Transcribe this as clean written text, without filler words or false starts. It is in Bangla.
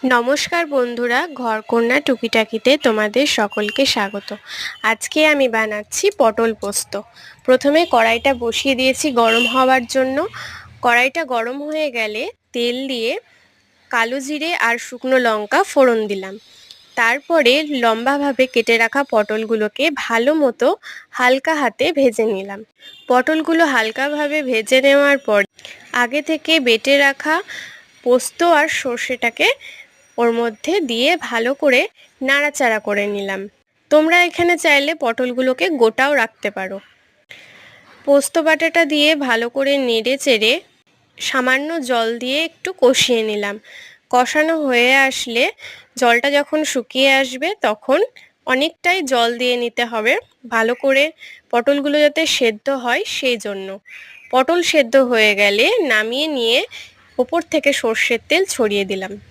নমস্কার বন্ধুরা, ঘরকন্যা টুকিটাকিতে তোমাদের সকলকে স্বাগত। আজকে আমি বানাচ্ছি পটল পোস্ত। প্রথমে কড়াইটা বসিয়ে দিয়েছি গরম হওয়ার জন্য। কড়াইটা গরম হয়ে গেলে তেল দিয়ে কালো জিরে আর শুকনো লঙ্কা ফোড়ন দিলাম। তারপরে লম্বাভাবে কেটে রাখা পটলগুলোকে ভালো মতো হালকা হাতে ভেজে নিলাম। পটলগুলো হালকাভাবে ভেজে নেওয়ার পর আগে থেকে বেটে রাখা পোস্ত আর সর্ষেটাকে ওর মধ্যে দিয়ে ভালো করে নাড়াচাড়া করে নিলাম। তোমরা এখানে চাইলে পটলগুলোকে গোটাও রাখতে পারো। পোস্ত বাটাটা দিয়ে ভালো করে নেড়ে চেড়ে সামান্য জল দিয়ে একটু কষিয়ে নিলাম। কষানো হয়ে আসলে জলটা যখন শুকিয়ে আসবে তখন অনেকটাই জল দিয়ে নিতে হবে, ভালো করে পটলগুলো যাতে সেদ্ধ হয় সেই জন্য। পটল সেদ্ধ হয়ে গেলে নামিয়ে নিয়ে ওপর থেকে সর্ষের তেল ছড়িয়ে দিলাম।